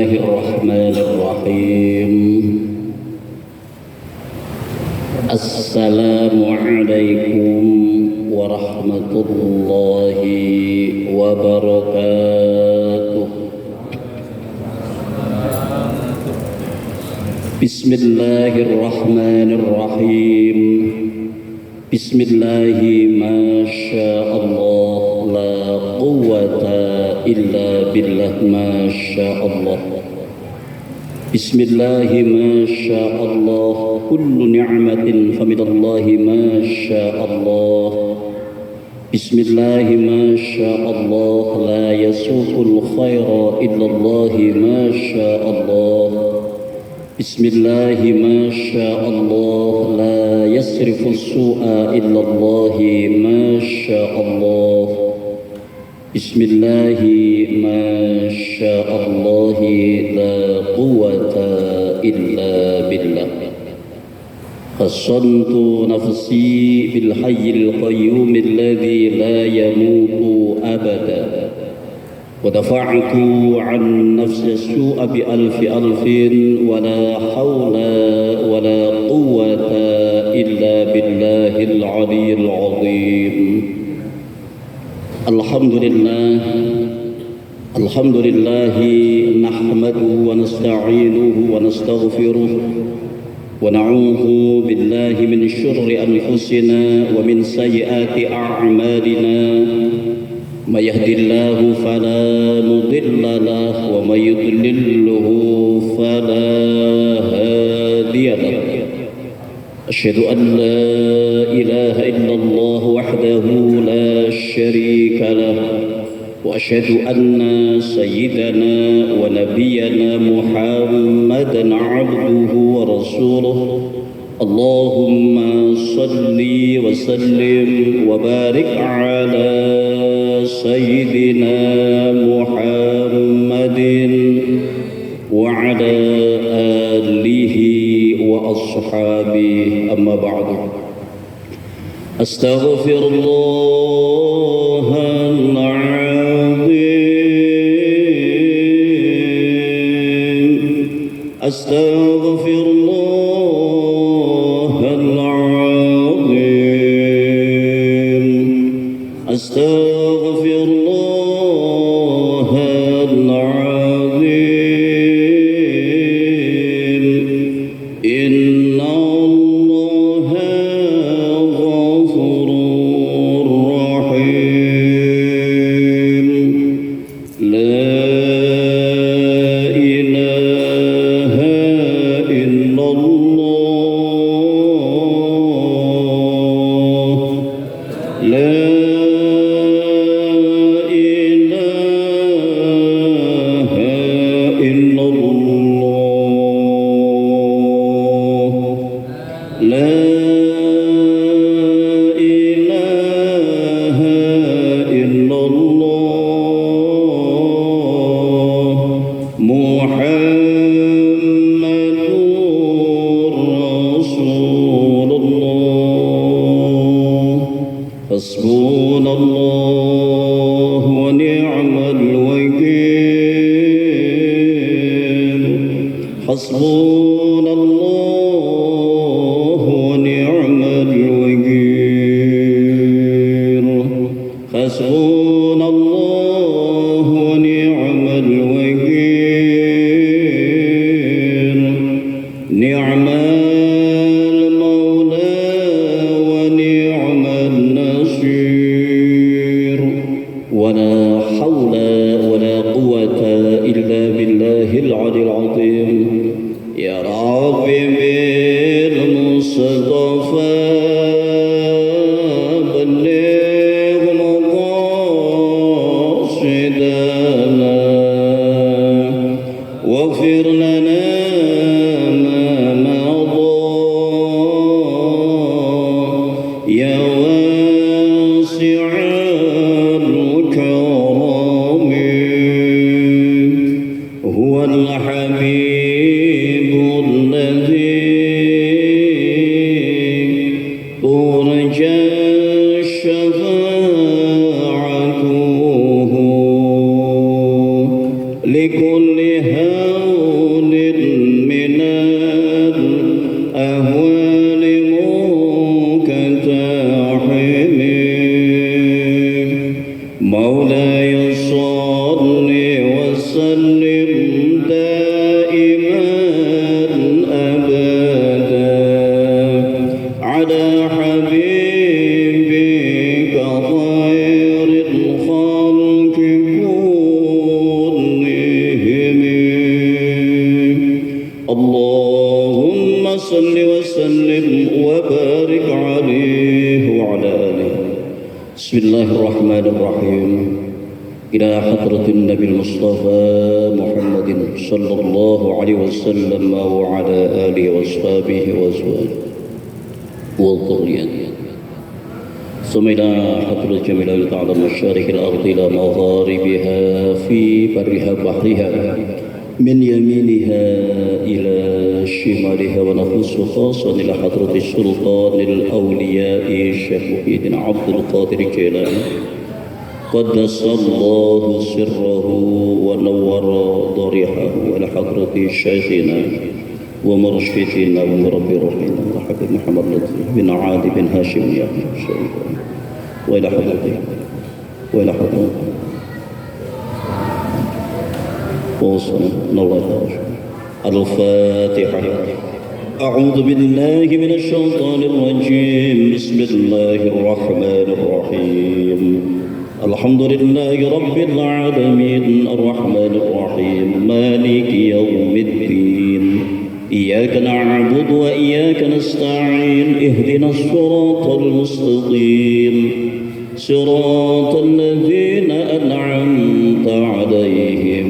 الله الرحمن الرحيم. السلام عليكم ورحمة الله وبركاته. بسم الله الرحمن الرحيم. بسم الله ما شاء الله لا قوة إلا بالله ما شاء الله. بسم الله ما شاء الله كل نعمة فمن الله ما شاء الله. بسم الله ما شاء الله لا يسوق الخير إلا الله ما شاء الله. بسم الله ما شاء الله لا يصرف السوء إلا الله ما شاء الله. بسم الله ما شاء الله لا قوة إلا بالله. حصنت نفسي بالحي القيوم الذي لا يموت أبدا، ودفعت عن نفس السوء بألف ألف ولا حول ولا قوة إلا بالله العلي العظيم. الحمد لله الحمد لله نحمده ونستعينه ونستغفره ونعوذ بالله من شر أنفسنا ومن سيئات أعمالنا. من يهد الله فلا مضل له ومن يضلله فلا هادي له. أشهد أن لا إله إلا الله وحده لا شريك له، وأشهد أن سيدنا ونبينا محمدا عبده ورسوله. اللهم صل وسلم وبارك على سيدنا محمد وعلى آله وأصحابه. أما بعد، أستغفر الله العظيم. أستغفر الله العظيم. أستغفر الله العظيم. إن الله غفور رحيم. لا إله إلا الله. لا إله إلا الله. لا إله إلا الله. محمد رسول الله. حسبنا الله ونعم الوكيل. حسبنا الله ونعم الوكيل. حسبنا الله ونعم الوكيل. نعم المولى ونعم النصير. ولا حول ولا قوة إلا بالله العلي العظيم. يا رب بالمصطفى بلغ مقاصدنا واغفر لنا ما مضى. يا واسع الكرم هو الحبيب الذي ترجى شفاعته لكل هوى دائما أبدا على حبيبك خير الخلق كلهم. اللهم صل وسلم وبارك عليه وعلى آله. بسم الله الرحمن الرحيم. إلى حضرة النبي المصطفى محمد صلى الله عليه وسلم وعلى آله وأصحابه وأزواجه وذريته. ثم إلى حضرة جميع تعالى مشارق الأرض إلى مغاربها في برها بحرها من يمينها إلى شمالها، ونخص خاصة إلى حضرة السلطان الأولياء الشيخ محي الدين عبد القادر الجيلاني قدس الله سره ونور ضريحه، إلى حضرة شيخنا ومرشدنا ومربي روحنا الحبيب محمد لطفي بن عادي بن هاشم يا شريف، وإلى حضرته وصلنا الله تعالى. الفاتحة. أعوذ بالله من الشيطان الرجيم. بسم الله الرحمن الرحيم. الحمد لله رب العالمين الرحمن الرحيم مالك يوم الدين. إياك نعبد وإياك نستعين. اهدنا الصراط المستقيم صراط الذين أنعمت عليهم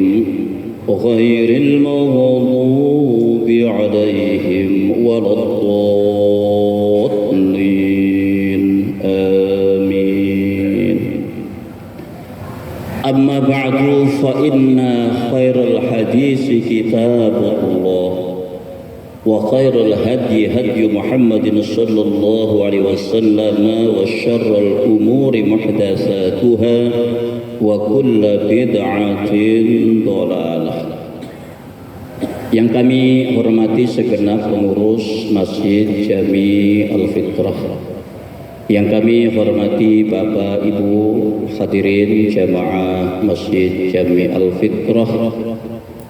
غير المغضوب عليهم ولا الضالين. آمين. أما بعد فإن خير الحديث كتاب الله وخير الهدي هدي محمد صلى الله عليه وسلم وشر الأمور محدثاتها وكل بدعة ضلالة. Yang kami hormati segenap pengurus Masjid Jami Al-Fitrah, yang kami hormati Bapak Ibu hadirin jamaah Masjid Jami Al-Fitrah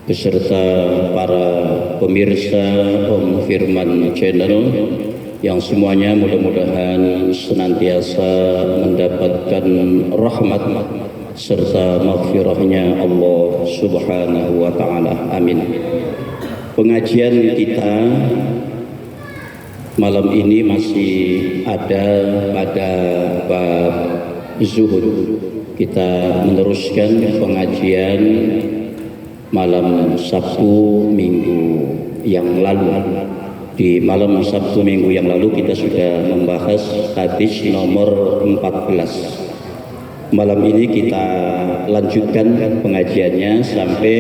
beserta para pemirsa Om Firman Channel yang semuanya mudah-mudahan senantiasa mendapatkan rahmat serta maghfirahnya Allah Subhanahu wa Ta'ala. Amin. Pengajian kita malam ini masih ada pada bab zuhud. Kita meneruskan pengajian malam Sabtu minggu yang lalu. Di malam Sabtu minggu yang lalu kita sudah membahas hadis nomor 14. Malam ini kita lanjutkan pengajiannya sampai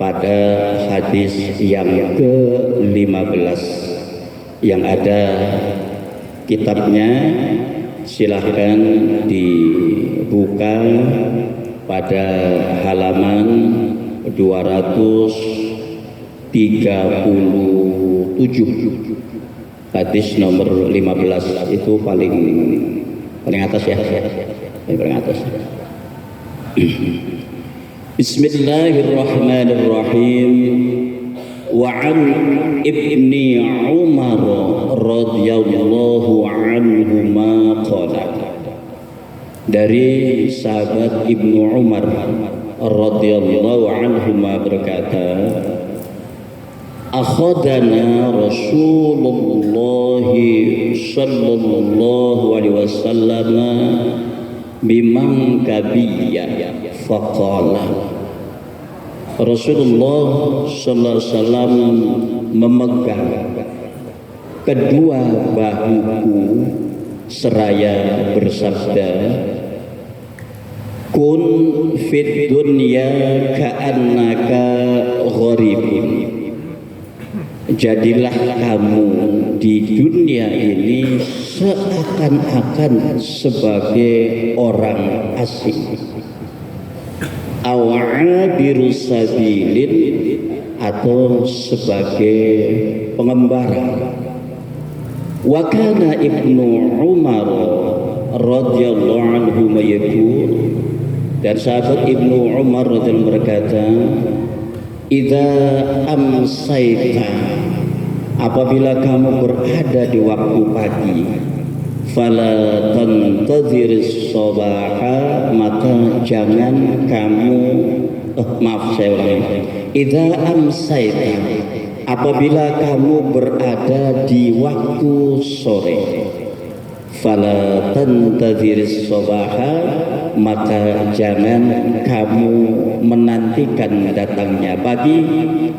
pada hadis yang ke-15. Yang ada kitabnya silahkan dibuka pada halaman 237, hadis nomor 15 itu paling atas ya, paling atas. Bismillahirrahmanirrahim. Wa an ibni Umar radhiyallahu anhuma qala, dari sahabat Ibnu Umar radhiyallahu anhuma berkata, akhadana Rasulullah sallallahu alaihi wasallam bimangkabiyya faqala, Rasulullah sallallahu alaihi wasallam memegang kedua bahuku seraya bersabda, kun fid dunya ka'annaka gharibun, jadilah kamu di dunia ini seakan-akan sebagai orang asing, awabiru sabilin, atau sebagai pengembara. Wa kana Ibnu Umar radhiyallahu anhu yaqul, dan sahabat Ibnu Umar radhiyallahu berkata, idza amsayta, apabila kamu berada di waktu pagi, fala tantadhiris sabaha, maka jangan kamu maaf saya ulangi, idza amsayta, apabila kamu berada di waktu sore, fala tantadhiris sabaha, maka jangan kamu menantikan datangnya pagi,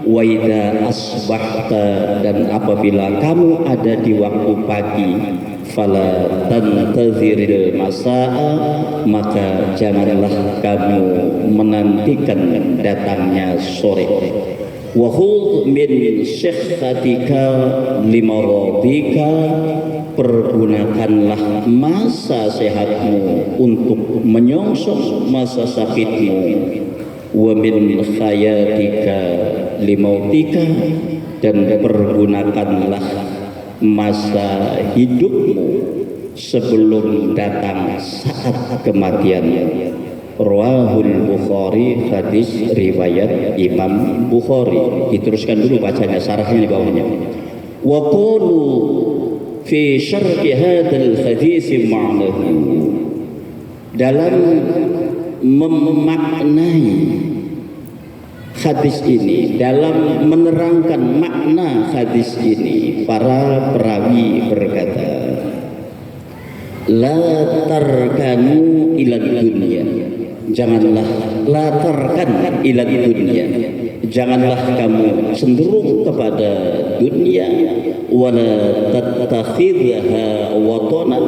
wa idza asbahta, dan apabila kamu ada di waktu pagi, fala tantadhiril masaa, maka janganlah kamu menantikan datangnya sore. Wa khudh min sihhatika limaradika, pergunakanlah masa sehatmu untuk menyongsong masa sakitmu. Wa min hayatika limautika, dan pergunakanlah masa hidupmu sebelum datang saat kematiannya. Rawahul Bukhari, hadis riwayat Imam Bukhari. Diteruskan dulu bacanya, sarahnya di bawahnya. Wa qalu fi syarhi hadzal hadis ma'nahu, dalam memaknai hadis ini, dalam menerangkan makna hadis ini, para perawi berkata, la tarkanu ilad dunya, janganlah, la tarkan ilad dunya, janganlah kamu cenderung kepada dunia, wala tattakhidha watanan,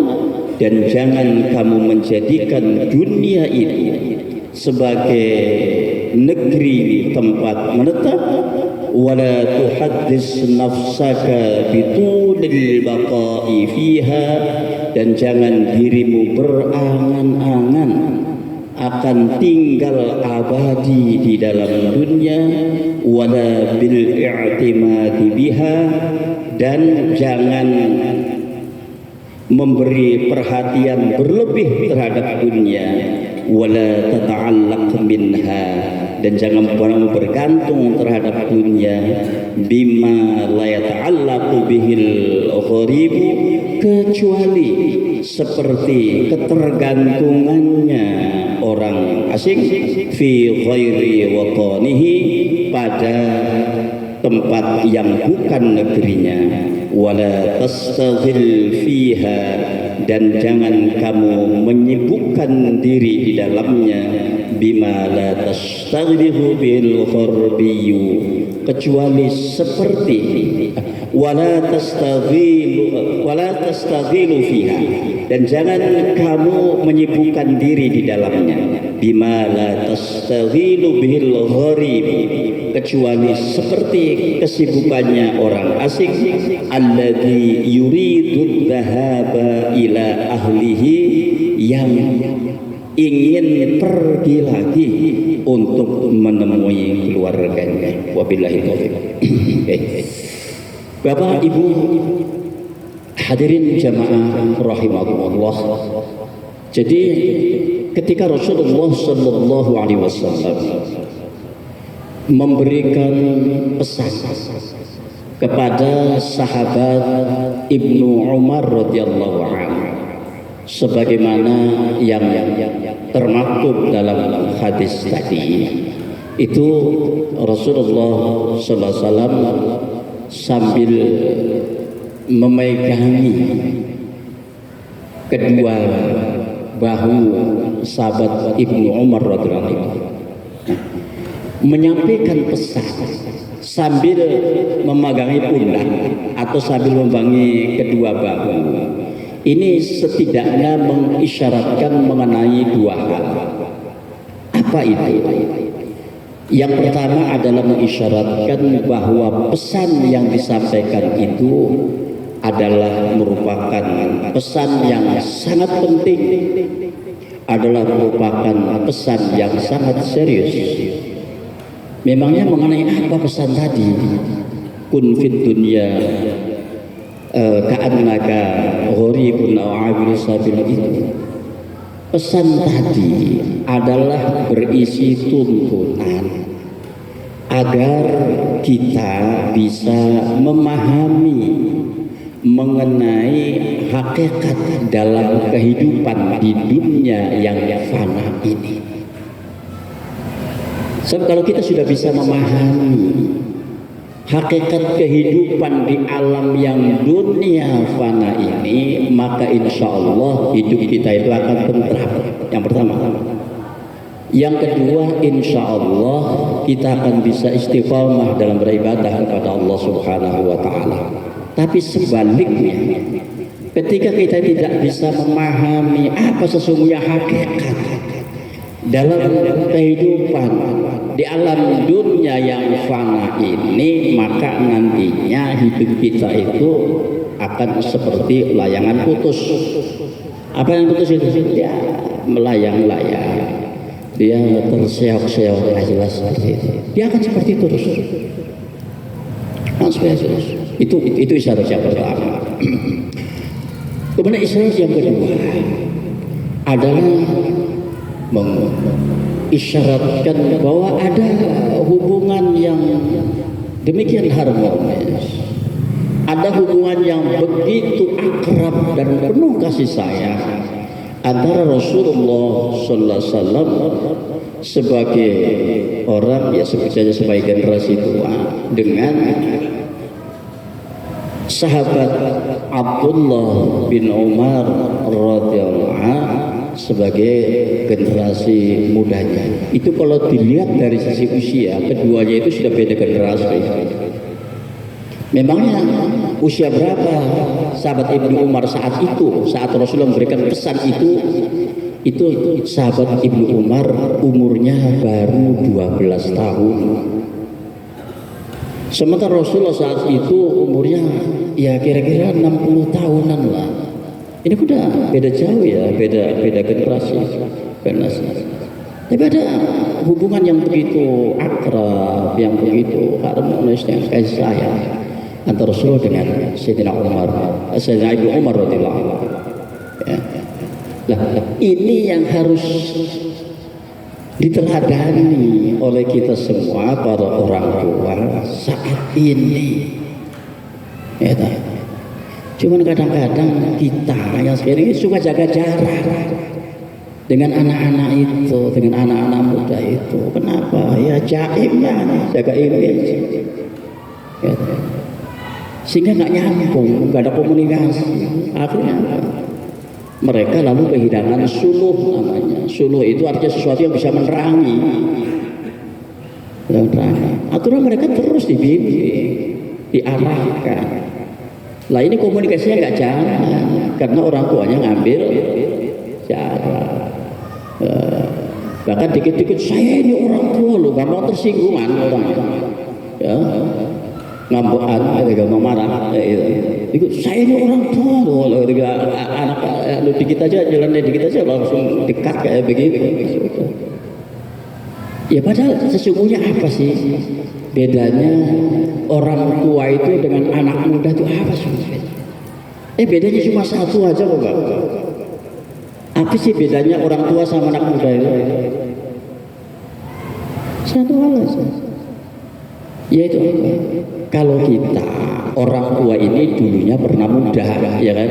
dan jangan kamu menjadikan dunia ini sebagai negeri tempat menetap, wala tuhaddis nafsaka bitulil baqa'i fiha, dan jangan dirimu berangan-angan akan tinggal abadi di dalam dunia, wala bil i'timadi biha, dan jangan memberi perhatian berlebih terhadap dunia, wala tata'allaq minha, dan jangan pernah bergantung terhadap dunia, bima la yata'allaqu bihil gharibu, kecuali seperti ketergantungannya orang asing, fi ghairi watanihi, pada tempat yang bukan negerinya, wala tastaghil fiha, dan jangan kamu menyibukkan diri di dalamnya, bima la tastaghlihu bil gharbiyyu, kecuali seperti wala tastaghilu fiha, dan jangan kamu menyibukkan diri di dalamnya, bima la tastaghilu bil gharib, kecuali seperti kesibukannya orang asing, alladzi yuridu dhahaba ila ahlihi, yang ingin pergi lagi untuk menemui keluarganya. Wabillahi taufiq. Bapak Ibu hadirin jamaah rahimakumullah. Jadi ketika Rasulullah sallallahu alaihi wasallam memberikan pesan kepada sahabat Ibnu Umar radhiyallahu anhu, sebagaimana yang termaktub dalam hadis tadi, itu Rasulullah sallallahu alaihi wasallam sambil memegangi kedua bahu sahabat Ibnu Umar radhiyallahu anhu, menyampaikan pesan sambil memegangi pundak atau sambil memegangi kedua bahu. Ini setidaknya mengisyaratkan mengenai dua hal. Apa itu? Yang pertama adalah mengisyaratkan bahwa pesan yang disampaikan itu adalah merupakan pesan yang sangat penting, adalah merupakan pesan yang sangat serius. Memangnya mengenai apa pesan tadi? Kun fid dunya ka'annaka gharibun aw 'abiru sabil, itu pesan tadi adalah berisi tuntunan agar kita bisa memahami mengenai hakikat dalam kehidupan di dunia yang fana ini. Sebab kalau kita sudah bisa memahami hakikat kehidupan di alam yang dunia fana ini, maka insya Allah hidup kita itu akan tentram. Yang pertama. Yang kedua, insya Allah kita akan bisa istiqamah dalam beribadah kepada Allah Subhanahu wa Ta'ala. Tapi sebaliknya, ketika kita tidak bisa memahami apa sesungguhnya hakikat dalam kehidupan di alam dunia yang fana ini, maka nantinya hidup kita itu akan seperti layangan putus. Apa yang putus itu? Ya, melayang-layang. Dia terseok-seok, nggak jelas seperti itu. Dia akan seperti itu terus. Itu isyarat yang pertama. Kemudian isyarat yang kedua adalah mengisyaratkan bahwa ada hubungan yang demikian harmonis, ada hubungan yang begitu akrab dan penuh kasih sayang antara Rasulullah Sallallahu Alaihi Wasallam sebagai orang, ya sebut saja sebagai generasi tua, dengan sahabat Abdullah bin Umar radhiyallahu anhu sebagai generasi mudanya. Itu kalau dilihat dari sisi usia, keduanya itu sudah beda generasi. Memangnya usia berapa sahabat Ibnu Umar saat itu, saat Rasulullah memberikan pesan itu sahabat Ibnu Umar umurnya baru 12 tahun. Sementara Rasulullah saat itu umurnya ya kira-kira 60 tahunan lah. Ini udah beda jauh ya, beda generasi. Tapi ada hubungan yang begitu akrab, yang begitu harmonis, yang kasih sayang antara Rasulullah dengan Sayyidina Ibnu Umar radhiyallahu anhu. Ya. Nah, ini yang harus diteladani oleh kita semua para orang tua saat ini. Ya, cuman kadang-kadang kita yang sekarang ini suka jaga jarak dengan anak-anak itu, dengan anak-anak muda itu. Kenapa? Ya jaim ya, jaga image. Ya, sehingga nggak nyambung, nggak ada komunikasi. Akhirnya mereka lalu kehilangan suluh namanya. Suluh itu artinya sesuatu yang bisa menerangi. Aturan mereka terus dibimbing, diarahkan. Lah ini komunikasinya nggak jalan karena orang tuanya ngambil cara. Bahkan dikit-dikit saya ini orang tua loh, gampang tersinggungan orang. Ya. Ngambukan, gak marah, itu saya ini orang tua loh, anak lu dikit aja jalannya dikit aja langsung dekat kayak begitu. Ya padahal sesungguhnya apa sih bedanya orang tua itu dengan anak muda itu apa sih? Bedanya cuma satu aja kok Pak. Apa sih bedanya orang tua sama anak muda itu? Satu hal aja. Yaitu kalau kita orang tua ini dulunya pernah muda, ya kan?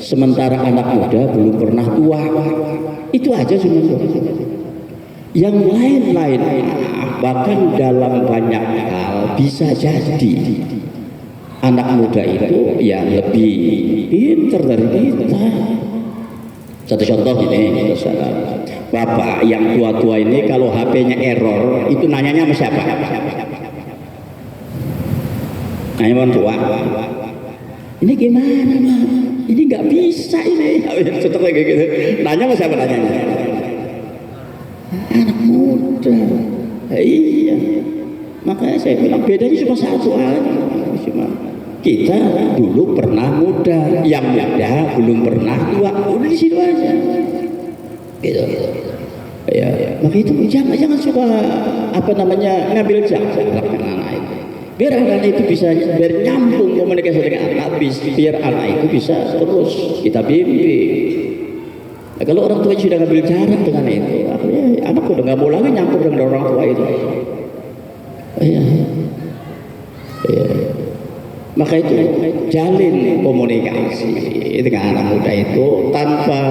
Sementara anak muda belum pernah tua. Itu aja sebenarnya. Yang lain-lain, bahkan dalam banyak hal bisa jadi anak muda itu ya lebih pintar dari kita. Satu contoh ini, Bapak yang tua-tua ini kalau HP-nya error itu nanyanya sama siapa? Nanya orang tua. Ini gimana Mak? Ini nggak bisa ini. Contoh kayak gitu. Nanya sama siapa nanyanya? Anak muda. Iya. Makanya saya bilang bedanya cuma satu aja. Cuma kita dulu pernah muda, yang muda belum pernah tua. Udah di situ aja. Gitu. Ya. Maka itu jangan suka ngambil jarak anak itu. Biar anak itu bisa nyambung komunikasi dengan anak, biar anak itu bisa terus kita bimbing. Nah, kalau orang tua sudah ngambil jarak dengan itu, akhirnya anak udah nggak mau lagi nyambung dengan orang tua itu. Iya. Iya. Maka itu jalin komunikasi dengan anak muda itu tanpa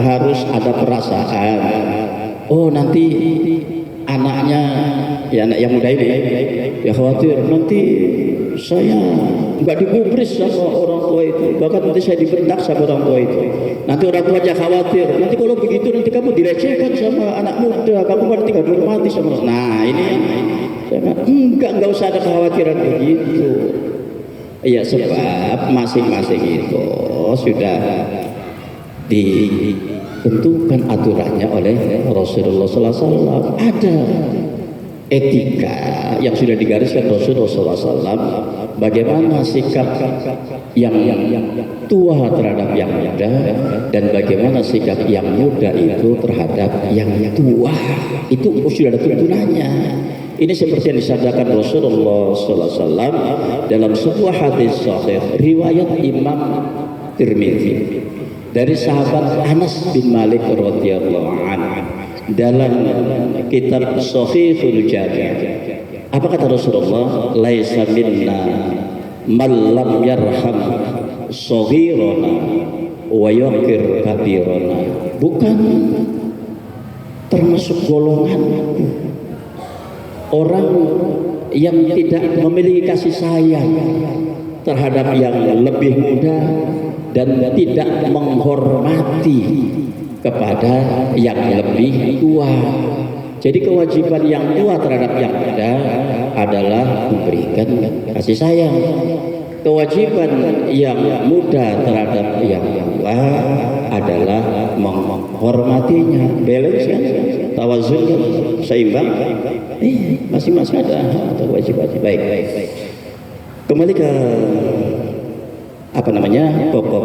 harus ada perasaan. Oh nanti anaknya, ya anak yang muda ini ya khawatir nanti saya nggak digubris sama orang tua itu, bahkan nanti saya dibentak sama orang tua itu. Nanti orang tuanya khawatir, nanti kalau begitu nanti kamu direcehkan sama anak muda, kamu nanti nggak dihormati sama. Nah ini enggak usah ada kekhawatiran begitu. Ya sebab masing-masing itu sudah ditentukan aturannya oleh Rasulullah SAW. Ada etika yang sudah digariskan Rasulullah SAW. Bagaimana sikap yang tua terhadap yang muda dan bagaimana sikap yang muda itu terhadap yang tua. Itu sudah ada tuntunannya. Ini seperti yang disabdakan Rasulullah SAW dalam sebuah hadis sahih riwayat Imam Tirmidzi dari sahabat Anas bin Malik radhiyallahu anhu dalam kitab Sahihul Jami'. Apa kata Rasulullah? Laisa minna man lam yarham shaghirana wa yaqir kabirana. Bukan termasuk golonganku orang yang tidak memiliki kasih sayang terhadap yang lebih muda dan tidak menghormati kepada yang lebih tua. Jadi kewajiban yang tua terhadap yang muda adalah memberikan kasih sayang. Kewajiban yang muda terhadap yang tua adalah menghormatinya. Balance kan? Tawazun kan? Seimbang. Masing-masing ada kewajibannya. Baik. Kembali ke pokok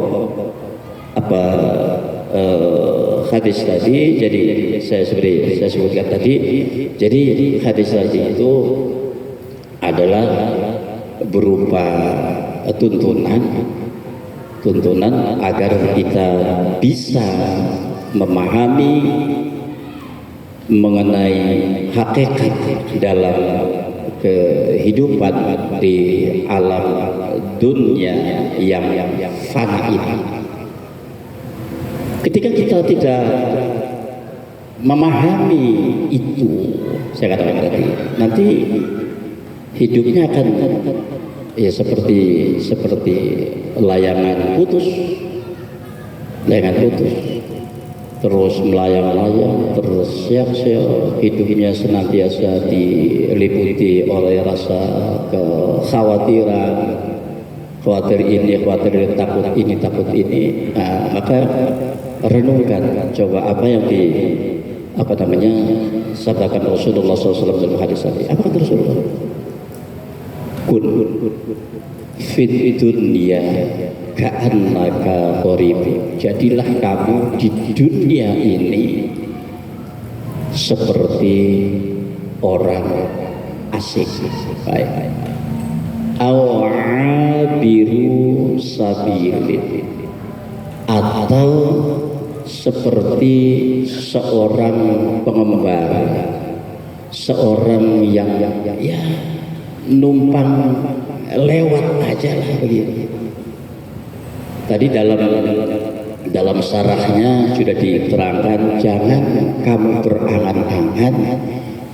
hadis tadi. Jadi saya sebutkan tadi. Jadi hadis tadi itu adalah berupa tuntunan agar kita bisa memahami mengenai hakikat dalam kehidupan di alam dunia yang fana ini. Ketika kita tidak memahami itu, saya katakan tadi, nanti hidupnya akan ya seperti layangan putus, terus melayang-layang, terus siap-siap, hidupnya senantiasa diliputi oleh rasa kekhawatiran, khawatir ini, khawatir takut ini. Nah, maka renungkan, coba apa yang sabdakan Rasulullah SAW dalam hadis tadi. Apa kata Rasulullah? Kun fit dunya ka'annaka qarib. Jadilah kamu di dunia ini seperti orang asing. Baik. Awabiru sabilin, atau seperti seorang pengembara, seorang yang ya numpang lewat aja lah begitu. Tadi dalam syarahnya sudah diterangkan, jangan kamu berangan-angan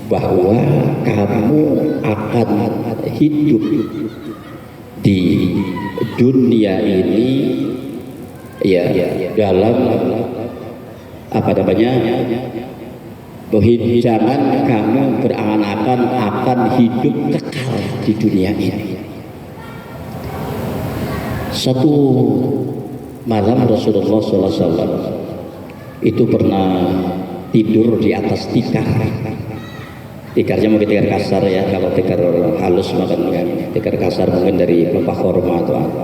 bahwa kamu akan hidup di dunia ini ya dalam jangan kamu berangan-angan akan hidup kekal di dunia ini. Satu malam Rasulullah SAW itu pernah tidur di atas tikar. Tikarnya mungkin tikar kasar ya, kalau tikar halus makan tikar kasar mungkin dari pelepah korma atau apa.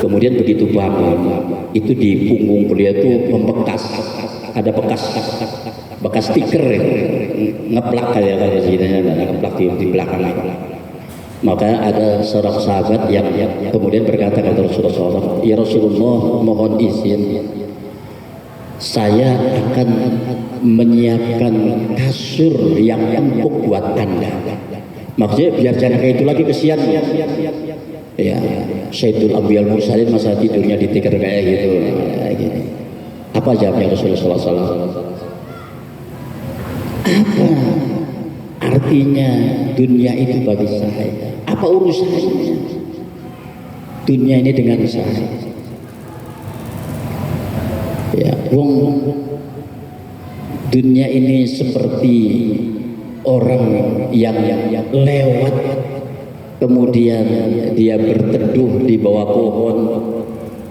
Kemudian begitu bangun, itu di punggung beliau itu membekas, ada bekas tikar ya, ngeplak kayak kalau sini ada ngeplak di belakang. Maka ada seorang sahabat yang kemudian berkata kepada Rasulullah SAW, ya Rasulullah, mohon izin saya akan menyiapkan kasur yang empuk buat Anda. Maksudnya biar jangan kayak itu lagi, kesian ya. Sayyidul Anbiya Mursalin masa tidurnya di tikar kayak gitu. Apa jawabnya Rasulullah SAW? Apa artinya dunia itu bagi saya? Apa urusannya dunia ini dengan saya? Ya, dunia ini seperti orang yang lewat, kemudian dia berteduh di bawah pohon,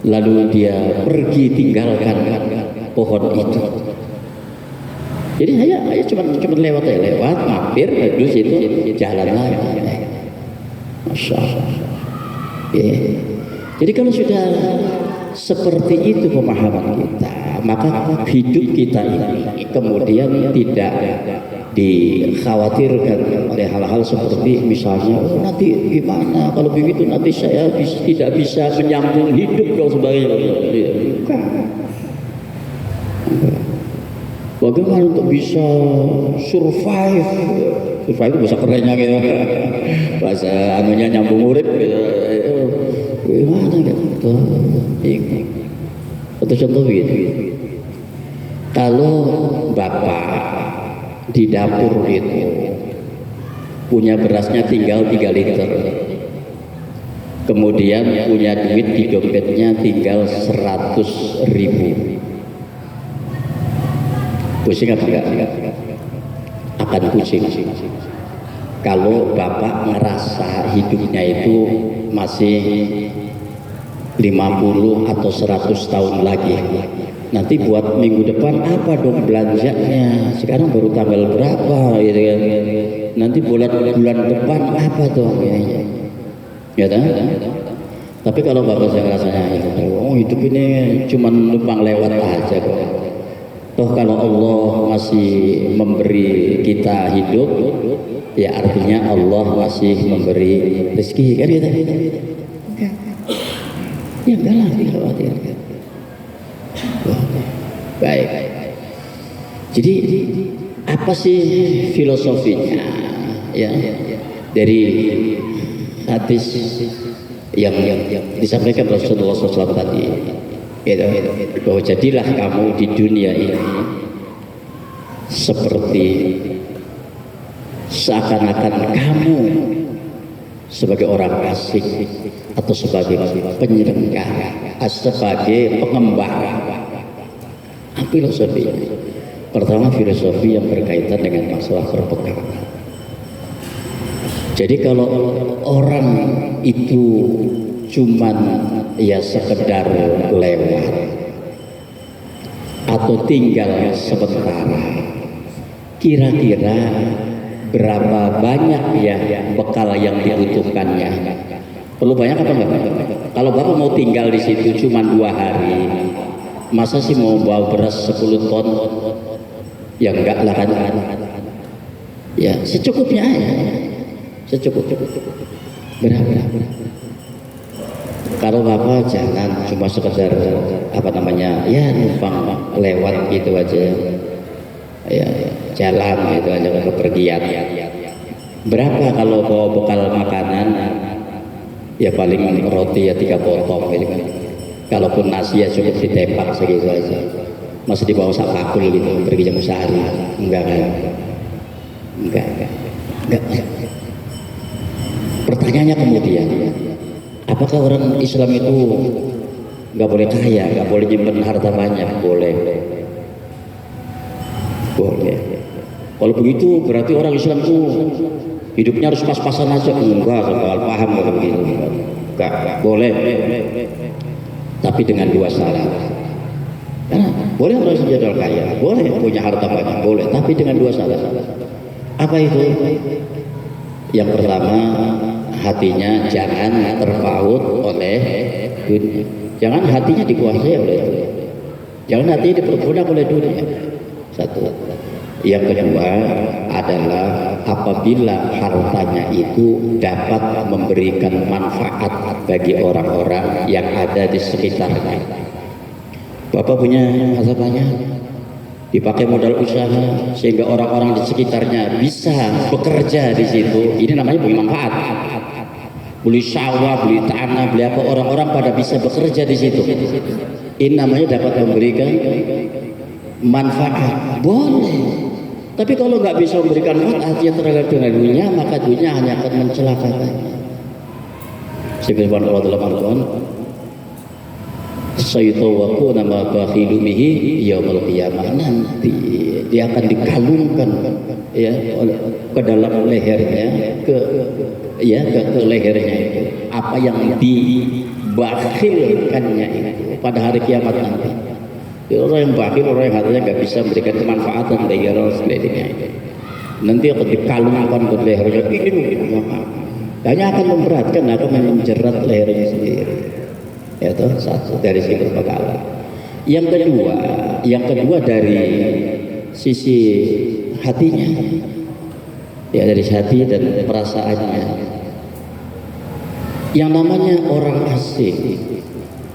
lalu dia pergi tinggalkan pohon itu. Jadi saya cuma lewat mampir terus itu jalan lagi. Masya Allah. Ya. Jadi kalau sudah seperti itu pemahaman kita, maka hidup kita ini kemudian tidak dikhawatirkan oleh hal-hal seperti misalnya, oh nanti gimana kalau begitu, nanti saya tidak bisa menyambung hidup dan sebagainya. Bagaimana untuk bisa survive itu bahasa kerennya gitu, bahasa anunya nyambung urip gitu. Gimana gitu? Atau contoh begitu. Kalau bapak di dapur itu punya berasnya tinggal 3 liter, kemudian punya duit di dompetnya tinggal 100.000, pusing apa enggak? Akan pusing. Kalau bapak ngerasa hidupnya itu masih 50 atau 100 tahun lagi, nanti buat minggu depan apa dong belanjanya? Sekarang baru tanggal berapa gitu kan? Nanti bulan depan apa dong ya kan? Tapi kalau bapak saya rasanya, oh hidup ini cuma numpang lewat aja kok. Toh kalau Allah masih memberi kita hidup, ya artinya Allah masih memberi rezeki kan kita. Ya enggak lah dikhawatirkan. Baik. Jadi apa sih filosofinya ya dari hadis yang disampaikan Rasulullah SAW tadi? Gitu, bahwa jadilah kamu di dunia ini seperti seakan-akan kamu sebagai orang asing atau sebagai penyelenggara, sebagai pengembara. Filosofi pertama, filosofi yang berkaitan dengan masalah perpecahan. Jadi kalau orang itu cuman ya sekedar lewat atau tinggal sebentar, kira-kira berapa banyak ya bekal yang dibutuhkannya? Perlu banyak apa enggak? Kalau bapak mau tinggal di situ cuma 2 hari, masa sih mau bawa beras 10 ton? Ya enggak lah kan? Ya secukupnya aja, secukupnya. Berapa? Kalau bapak jangan cuma sekedar apa namanya ya numpang lewat gitu aja, ya jalan gitu aja kepergian. Berapa kalau bawa bekal makanan? Ya paling roti ya 3 potong gitu kan. Kalaupun nasi ya cukup ditembak segitu aja. Masih dibawa sak bakul gitu pergi jam sehari? Enggak kan? Enggak. Pertanyaannya kemudian, apakah orang Islam itu nggak boleh kaya, nggak boleh nyimpen harta banyak? Boleh. Kalau begitu berarti orang Islam itu hidupnya harus pas-pasan aja? Enggak, soal paham kalau begitu. Enggak, boleh. Tapi dengan 2 syarat. Boleh orang sejadwal kaya, boleh punya harta banyak, boleh. Tapi dengan 2 syarat. Apa itu? Yang pertama, hatinya jangan terpaut oleh dunia. Jangan hatinya dikuasai oleh dunia. Jangan hatinya diperbudak oleh dunia. 1. Yang kedua adalah apabila hartanya itu dapat memberikan manfaat bagi orang-orang yang ada di sekitarnya. Bapak punya harta banyak, dipakai modal usaha sehingga orang-orang di sekitarnya bisa bekerja di situ. Ini namanya punya manfaat. Beli sawah, beli tanah, beli apa, orang-orang pada bisa bekerja di situ. Ini namanya dapat memberikan manfaat. Boleh. Tapi kalau nggak bisa memberikan manfaat yang terhadap dunia, maka dunia hanya akan mencelakakannya. Seperti Allah dalam Al-Quran, sayutawwaku nama bakhilumihi yaumul qiyamah, nanti dia akan dikalungkan ya ke dalam lehernya, ke lehernya itu apa yang dibakhilkannya itu pada hari kiamat nanti. Orang yang bakhil, orang yang hartanya nggak bisa memberikan kemanfaatan bagi orang sekelilingnya itu, nanti akan dikalungkan ke lehernya ini, hanya akan memberatkan, akan menjerat lehernya sendiri. Itu satu dari segi pegawai. Yang kedua dari sisi hatinya, ya dari hati dan perasaannya. Yang namanya orang asing,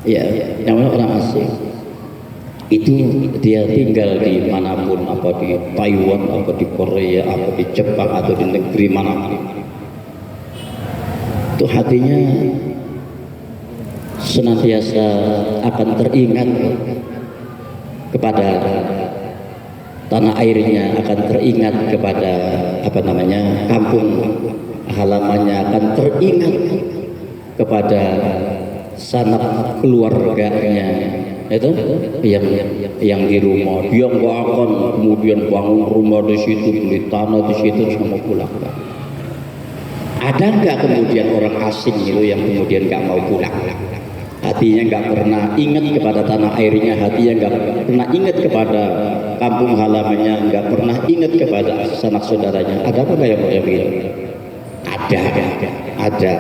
ya, namanya orang asing itu dia tinggal di manapun, apa di Taiwan, apa di Korea, apa di Jepang, atau di negeri manapun, itu hatinya senantiasa akan teringat kepada tanah airnya, akan teringat kepada apa namanya kampung halamannya, akan teringat kepada sanak keluarganya itu yang di rumah. Dia nggak akan kemudian bangun rumah di situ, beli tanah di situ, sama pulang. Ada nggak kemudian orang asing itu yang kemudian nggak mau pulang? Hatinya nggak pernah ingat kepada tanah airnya, hatinya nggak pernah ingat kepada kampung halamannya, nggak pernah ingat kepada sanak saudaranya. Ada apa nggak yang begitu? Ada.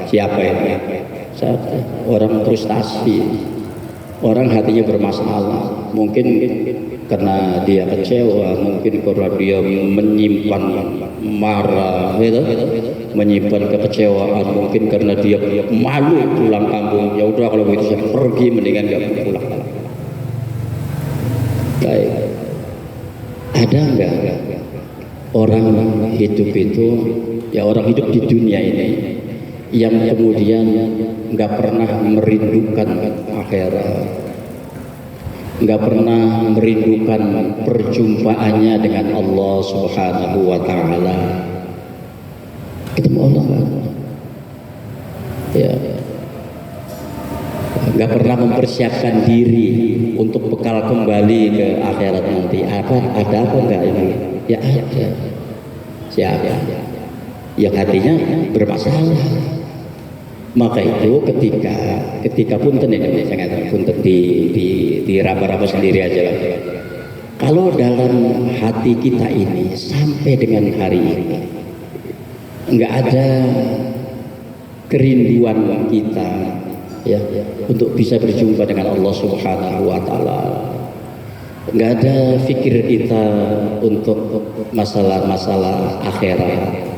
Siapa ini? Orang frustasi, orang hatinya bermasalah. Mungkin karena dia kecewa, mungkin karena dia menyimpan marah, menyimpan kekecewaan, mungkin karena dia malu pulang kampung. Ya udah kalau begitu saya pergi, mendingan nggak pulang. Baik, ada nggak orang hidup itu, ya orang hidup di dunia ini yang kemudian nggak pernah merindukan akhirat, nggak pernah merindukan perjumpaannya dengan Allah Subhanahu wa Ta'ala, ketemu Allah kan? Ya, nggak pernah mempersiapkan diri untuk bekal kembali ke akhirat nanti. Ada apa enggak ini? Ya ada. Siapa yang hatinya bermasalah? Maka itu ketika punten ini, saya katakan punten di raba-raba sendiri aja lah. Kalau dalam hati kita ini sampai dengan hari ini nggak ada kerinduan kita ya untuk bisa berjumpa dengan Allah Subhanahu wa Ta'ala, nggak ada fikir kita untuk masalah-masalah akhirat,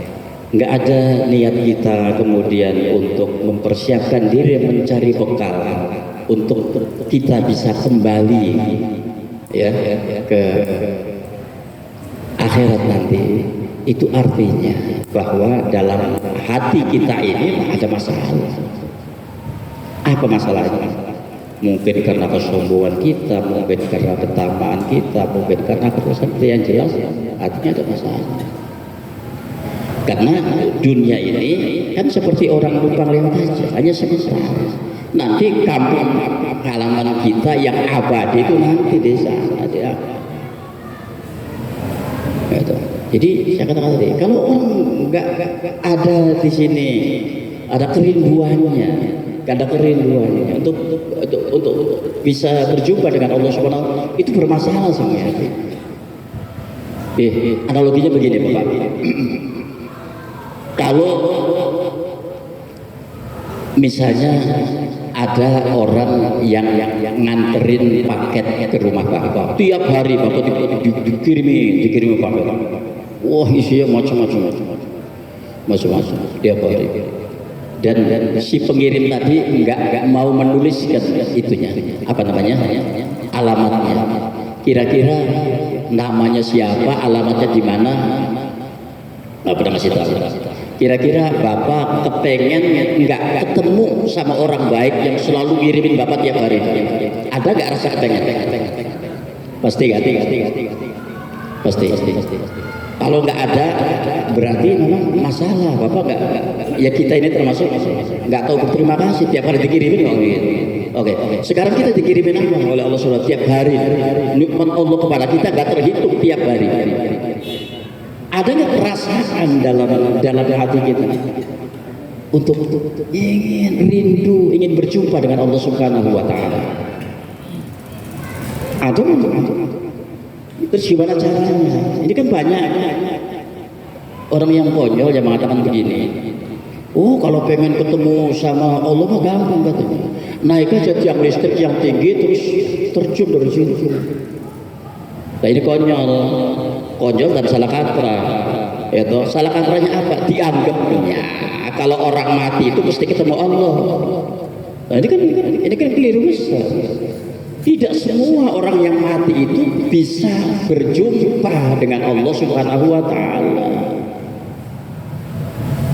nggak ada niat kita kemudian untuk mempersiapkan diri mencari bekal untuk kita bisa kembali ya ke akhirat nanti, itu artinya bahwa dalam hati kita ini ada masalah. Apa masalahnya? Mungkin karena kesombongan kita, mungkin karena ketamaan kita, mungkin karena kerusakan. Yang jelas artinya ada masalah. Karena dunia ini kan seperti orang numpang lewat aja, hanya sebentar. Nanti kampung halaman kita yang abadi itu nanti di sana dia. Gitu. Jadi saya katakan tadi, kalau orang nggak ada di sini, ada kerinduannya, untuk bisa berjumpa dengan Allah Subhanahu wa Ta'ala, itu bermasalah semuanya. Analoginya begini, Bapak. Kalau misalnya ada orang yang nganterin paket ke rumah Bapak, tiap hari Bapak dikirimi paket. Wah, isinya macam-macam tiap hari. dan si pengirim tadi nggak mau menuliskan itunya, apa namanya, alamatnya. Kira-kira namanya siapa, alamatnya di mana, nggak pernah ngasih tahu. Kira-kira bapak kepengen nggak ketemu sama orang baik yang selalu ngirimin bapak tiap hari? Ada nggak rasa kepengen? Pasti nggak? Pasti. Kalau nggak ada, berarti memang masalah. Bapak nggak, ya kita ini termasuk nggak tahu berterima kasih tiap hari dikirimin. Oke. Sekarang kita dikirimin apa oleh Allah SWT tiap hari? Nikmat Allah kepada kita nggak terhitung tiap hari. Ada nggak perasaan dalam hati kita untuk ingin rindu, ingin berjumpa dengan Allah Subhanahu Wa Taala? Ada. Terus gimana caranya? Ini kan banyak orang yang konyol yang mengatakan begini. Oh, kalau pengen ketemu sama Allah mah gampang katanya. Naik aja tiang listrik yang tinggi terus terjun dari situ. Nah ini konyol dan salah kaprah. Itu salah kaprahnya apa? Dianggapnya kalau orang mati itu mesti ketemu Allah. Nah ini kan keliru besar. Tidak semua orang yang mati itu bisa berjumpa dengan Allah Subhanahu Wa Taala.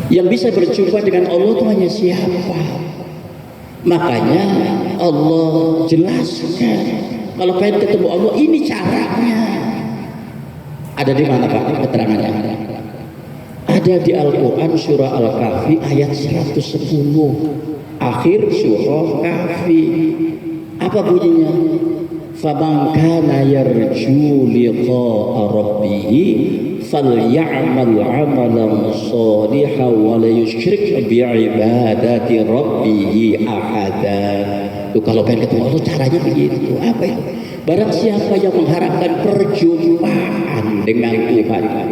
Yang bisa berjumpa dengan Allah itu hanya siapa? Makanya Allah jelaskan kalau pengen ketemu Allah ini caranya. Ada di mana Pak keterangannya? Ada di Al-Quran surah Al-Kahfi ayat 110, akhir surah Kahfi. Apa bunyinya? Faman kana yarju liqa'a rabbih falyamal 'amalan shalihan wa la yusyrik bi'ibadati rabbih ahada. Tuh kalau pengen ketemu Allah caranya begitu. Apa ya? Barang siapa yang mengharapkan perjumpaan dengan Tuhannya,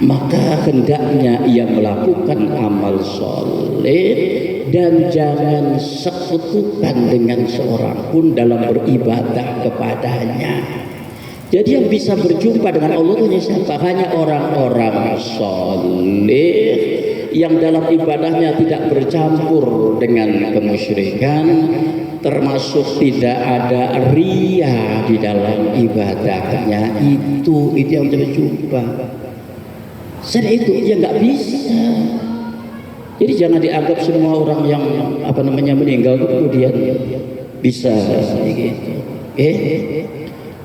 maka hendaknya ia melakukan amal soleh dan jangan sekutukan dengan seorang pun dalam beribadah kepadanya. Jadi yang bisa berjumpa dengan Allah itu hanya siapa? Hanya orang-orang soleh yang dalam ibadahnya tidak bercampur dengan kemusyrikan, termasuk tidak ada riya di dalam ibadahnya. Itu yang berjumpa. Selain itu ya nggak bisa. Jadi jangan dianggap semua orang yang meninggal kemudian bisa gitu.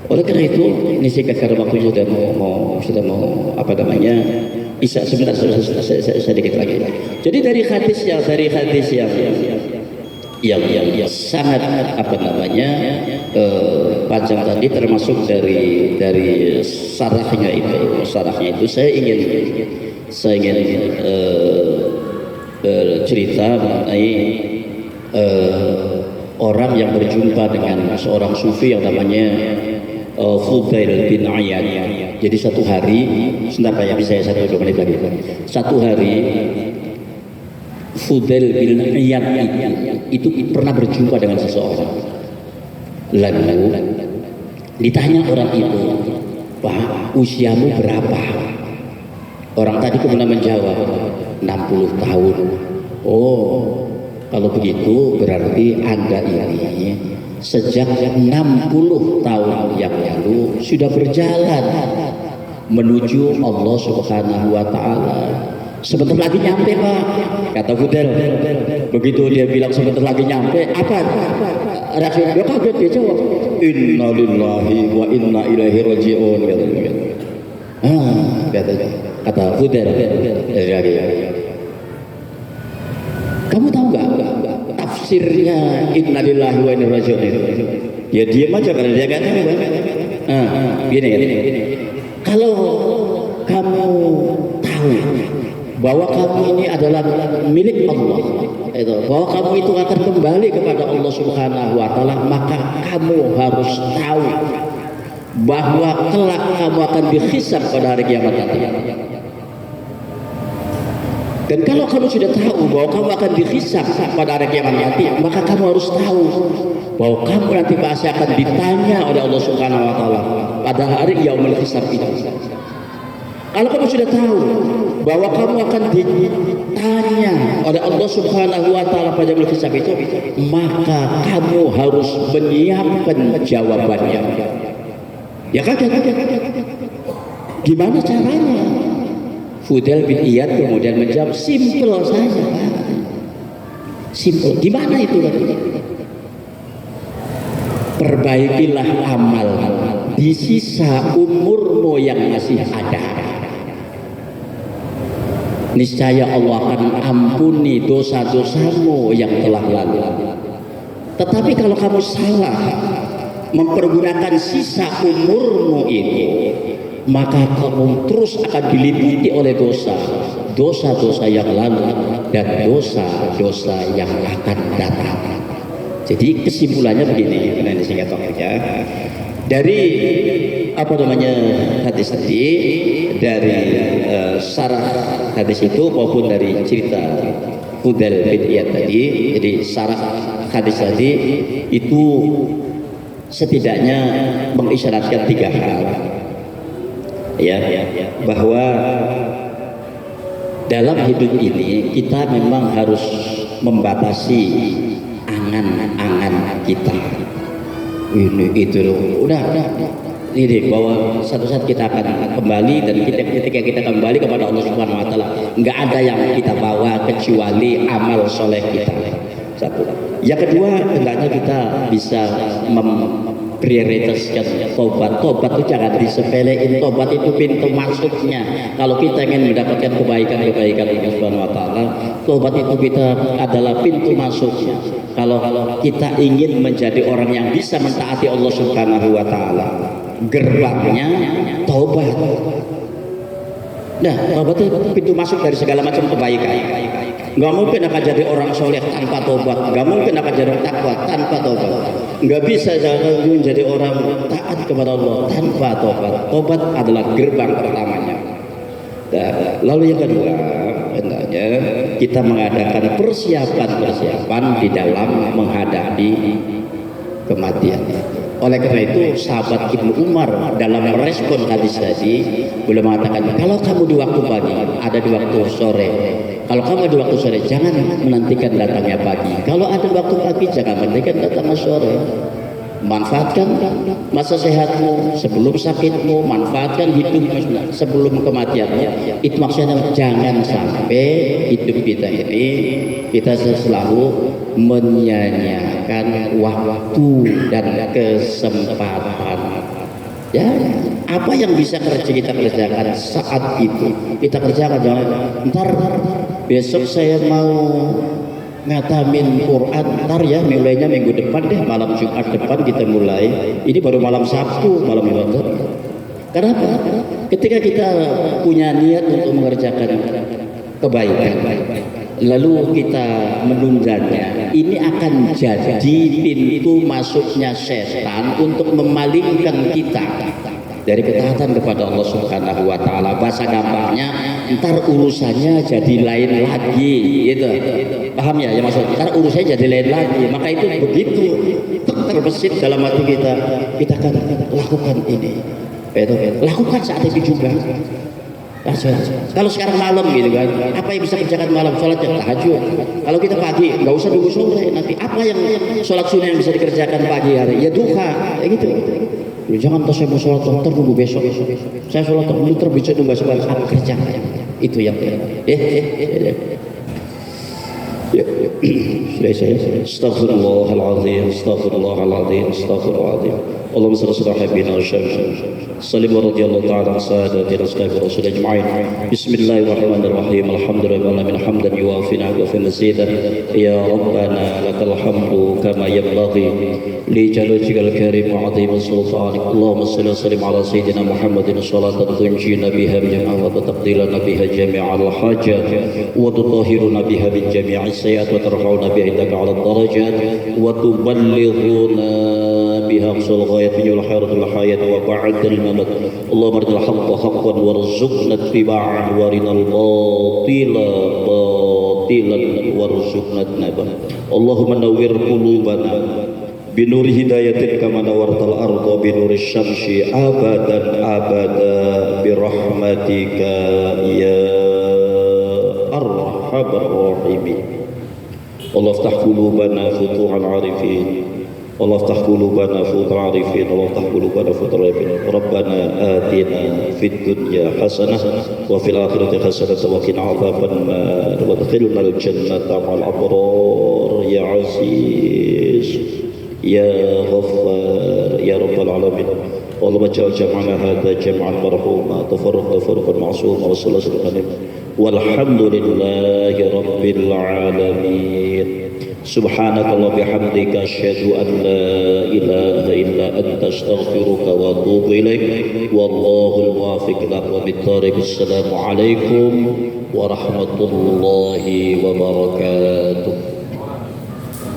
Oleh karena itu ini saya karena waktu sudah mau Isya sebentar sedikit lagi. Jadi dari hadis yang sangat panjang tadi, termasuk dari sarahnya itu saya ingin cerita mengenai orang yang berjumpa dengan seorang sufi yang namanya Fudail bin Iyad. Jadi satu hari, sebentar Pak ya, bisa saya 1-2 menit lagi. Satu hari Fudail bin Iyad itu pernah berjumpa dengan seseorang. Lalu ditanya orang itu, Pak, usiamu berapa? Orang tadi kemudian menjawab, 60 tahun. Oh, kalau begitu berarti Anda ini sejak 60 tahun yang lalu sudah berjalan menuju Allah Subhanahu Wa Taala. Sebentar lagi nyampe Pak, kata Fudail. Begitu dia bilang sebentar lagi nyampe, apa reaksi dia? Kaget, dia jawab, Inna lillahi wa inna ilaihi raji'un. Kata Fudail, kamu tahu nggak tafsirnya Inna lillahi wa inna ilaihi raji'un? Ya diam aja karena dia nggak tahu. Gini. Kalau kamu tahu bahwa kamu ini adalah milik Allah, bahwa kamu itu akan kembali kepada Allah Subhanahu Wa Taala, maka kamu harus tahu bahwa kelak kamu akan dihisab pada hari kiamat nanti. Dan kalau kamu sudah tahu bahwa kamu akan dihisab pada hari kiamat nanti, maka kamu harus tahu bahwa kamu nanti pasti akan ditanya oleh Allah Subhanahu Wa Taala pada hari yaumul hisab itu. Kalau kamu sudah tahu bahwa kamu akan ditanya oleh Allah Subhanahu wa taala pada malam hisab itu, maka kamu harus menyiapkan jawabannya. Ya kan? Gimana caranya? Fudail bin Iyad kemudian menjawab, simple saja. Simple. Gimana itu? Perbaikilah amal di sisa umurmu yang masih ada. Niscaya Allah akan ampuni dosa-dosamu yang telah lalu. Tetapi kalau kamu salah mempergunakan sisa umurmu itu, maka kamu terus akan diliputi oleh dosa-dosa yang lalu dan dosa-dosa yang akan datang. Jadi kesimpulannya begini, nanti saya katakan dari hadis tadi, dari syarah hadis itu maupun dari cerita Fudail bin Iyad tadi. Jadi syarah hadis tadi itu setidaknya mengisyaratkan 3 hal, ya, bahwa dalam hidup ini kita memang harus membatasi angan-angan kita. Ini itu udah ini bahwa satu saat kita akan kembali, dan ketika kita kembali kepada Allah Subhanahu wa taala, nggak ada yang kita bawa kecuali amal soleh kita. Satu. Yang kedua, hendaknya kita bisa memprioritaskan tobat. Tobat itu jangan disepelein. Tobat itu pintu masuknya. Kalau kita ingin mendapatkan kebaikan-kebaikan Allah Subhanahu wa taala, tobat itu kita adalah pintu masuknya. Kalau kita ingin menjadi orang yang bisa mentaati Allah Subhanahu wa taala, gerbangnya tobat. Nah, tobat itu pintu masuk dari segala macam kebaikan. Nggak mungkin akan jadi orang soleh tanpa tobat. Nggak mungkin akan jadi orang takwa tanpa tobat. Nggak bisa menjadi orang taat kepada Allah tanpa tobat. Tobat adalah gerbang pertamanya. Nah, lalu yang kedua, hendaknya kita mengadakan persiapan di dalam menghadapi kematian. Oleh karena itu, sahabat Ibnu Umar dalam merespon hadis tadi boleh mengatakan, kalau kamu di waktu pagi, ada di waktu sore. Kalau kamu di waktu sore, jangan menantikan datangnya pagi. Kalau ada waktu pagi, jangan menantikan datangnya sore. Manfaatkan masa sehatmu sebelum sakitmu, manfaatkan hidupmu sebelum kematianmu. Itu maksudnya jangan sampai hidup kita ini kita selalu menyia-nyiakan waktu dan kesempatan. Ya, apa yang bisa kita kerjakan saat itu kita kerjakan. Jangan ntar besok saya mau ngatamin Quran, ntar ya mulainya minggu depan deh, malam Jumat depan kita mulai. Ini baru malam Sabtu, malam Jumat. Kenapa? Ketika kita punya niat untuk mengerjakan kebaikan, lalu kita menundanya, ini akan jadi pintu masuknya setan untuk memalingkan kita dari ketaatan kepada Allah Subhanahu wa taala. Bahasa gampangnya, ntar urusannya jadi lain lagi, gitu. Paham ya? Yang maksudnya ntar urusannya jadi lain lagi. Maka itu begitu terbesit dalam hati kita, kita akan lakukan ini. Lakukan saat itu juga. Kalau sekarang malam gitu kan, apa yang bisa kerjakan malam? Sholat tahajud. Kalau kita pagi, nggak usah nunggu sore. Nanti apa yang sholat sunnah yang bisa dikerjakan pagi hari? Ya duha, ya gitu. Jangan saya mau sholat tunggu besok. Saya sholat dulu terbisa nunggu sebentar, apa kerjaan? Itu yang Astaghfirullahaladzim, astaghfirullahaladzim, astaghfirullahaladzim. Allahumma salli ala habibina Muhammad sallim wa radiyallahu ta'ala an sadatina ashabi rasul ajma'in. Bismillahirrahmanirrahim. Alhamdulillahirabbil hamdan yuwafi ni'mahu mazidan. Ya rabbana lakal hamdu kama yanbaghi li jalalika karim wa 'azimi sultanik. Allahumma salli wa sallim ala sayyidina Muhammadin salatan tunjina biha jami'a wa taqdilana biha jami'al hajat wa tutahhiruna biha min jami'is sayyi'at wa tarfa'una biha indaka 'ala darajat wa tuballighuna biha aqsal ghayat min al-hayat al-hayat wa ba'd al-mamat. Allahumma arina al-haqqa haqqan warzuqna ittiba'ahu wa arina al-batila batilan warzuqna ijtinabah. Allahumma nawwir qulubana binuri hidayatin kama nawartal arda binuri syamsi abadan abada birahmatika ya أرحم الراحمين. الله افتح قلوبنا فتوح العارفين، الله افتح قلوبنا فتوح العارفين، الله افتح قلوبنا فتوح العارفين. ربنا آتنا في الدنيا حسنة وفي الآخرة حسنة وقنا عذاب النار وادخلنا الجنة مع الأبرار يا عزيز يا غفار يا رب العالمين. اللهم اجعل جمعنا هذا جمعا مرحوما، تفرقا معصوما، والصلاة والسلام والحمد لله رب العالمين. سبحانك اللهم وبحمدك أشهد أن لا إله إلا أنت أستغفرك وأتوب إليك والله الموافق لك وبالطريق. السلام عليكم ورحمة الله وبركاته.